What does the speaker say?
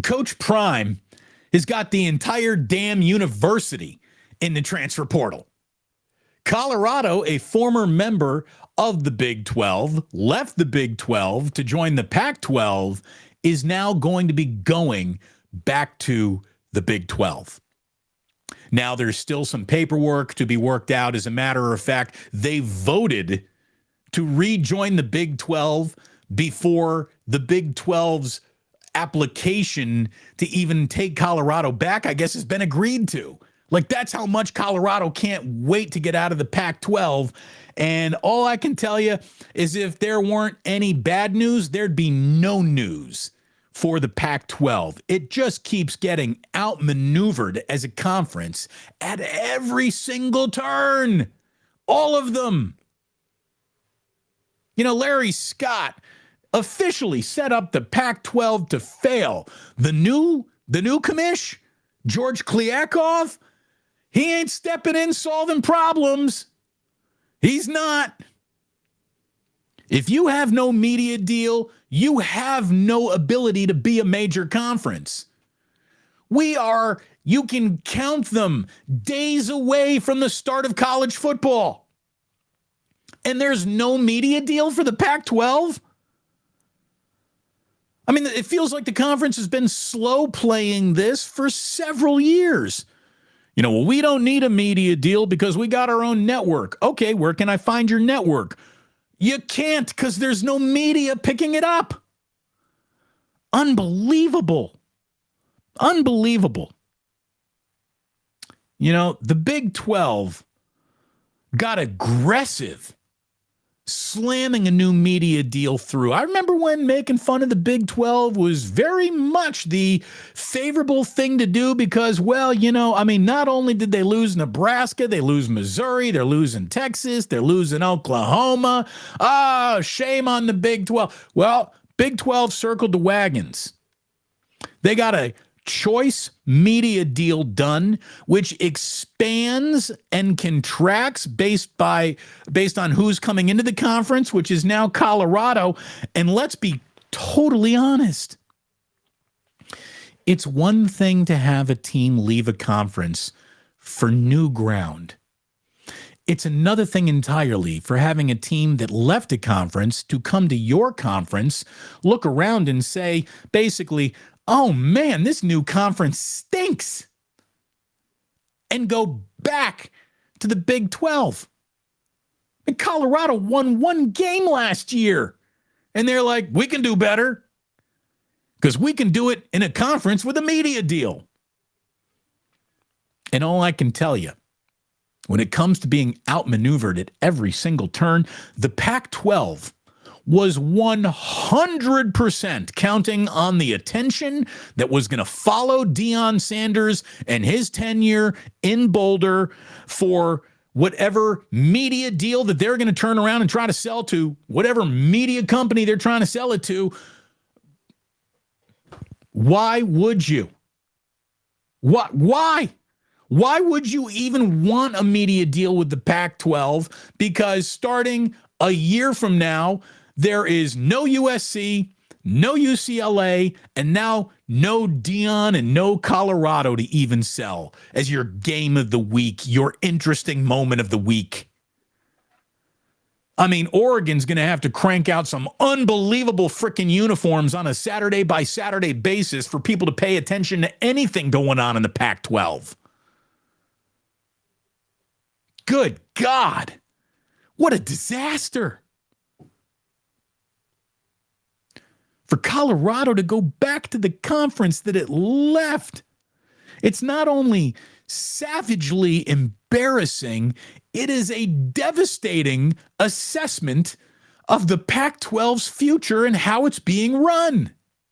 Coach Prime has got the entire damn university in the transfer portal. Colorado, a former member of the Big 12, left the Big 12 to join the Pac-12, is now going to be going back to the Big 12. Now, there's still some paperwork to be worked out. As a matter of fact, they voted to rejoin the Big 12 before the Big 12's application to even take Colorado back, I guess, has been agreed to. Like, that's how much Colorado can't wait to get out of the Pac-12. And all I can tell you is if there weren't any bad news, there'd be no news for the Pac-12. It just keeps getting outmaneuvered as a conference at every single turn. All of them. You know, Larry Scott officially set up the Pac-12 to fail. The new commish, George Kliakov, he ain't stepping in solving problems. He's not. If you have no media deal, you have no ability to be a major conference. You can count them, days away from the start of college football. And there's no media deal for the Pac-12? I mean, it feels like the conference has been slow playing this for several years. You know, well, we don't need a media deal because we got our own network. Okay, where can I find your network? You can't because there's no media picking it up. Unbelievable. Unbelievable. You know, the Big 12 got aggressive slamming a new media deal through. I remember when making fun of the Big 12 was very much the favorable thing to do because, well, you know, I mean, not only did they lose Nebraska, they lose Missouri, they're losing Texas, they're losing Oklahoma. Ah, shame on the Big 12. Well, Big 12 circled the wagons. They got a choice media deal done, which expands and contracts based on who's coming into the conference, which is now Colorado. And let's be totally honest. It's one thing to have a team leave a conference for new ground. It's another thing entirely for having a team that left a conference to come to your conference, look around and say, basically, oh man, this new conference stinks, and go back to the Big 12. And Colorado won one game last year, and they're like, we can do better because we can do it in a conference with a media deal. And all I can tell you, when it comes to being outmaneuvered at every single turn, the Pac-12 was 100% counting on the attention that was going to follow Deion Sanders and his tenure in Boulder for whatever media deal that they're going to turn around and try to sell to, whatever media company they're trying to sell it to. Why would you? Why? Why would you even want a media deal with the Pac-12? Because starting a year from now, there is no USC, no UCLA, and now no Deion and no Colorado to even sell as your game of the week, your interesting moment of the week. I mean, Oregon's going to have to crank out some unbelievable freaking uniforms on a Saturday by Saturday basis for people to pay attention to anything going on in the Pac-12. Good God. What a disaster. For Colorado to go back to the conference that it left. It's not only savagely embarrassing, it is a devastating assessment of the Pac-12's future and how it's being run.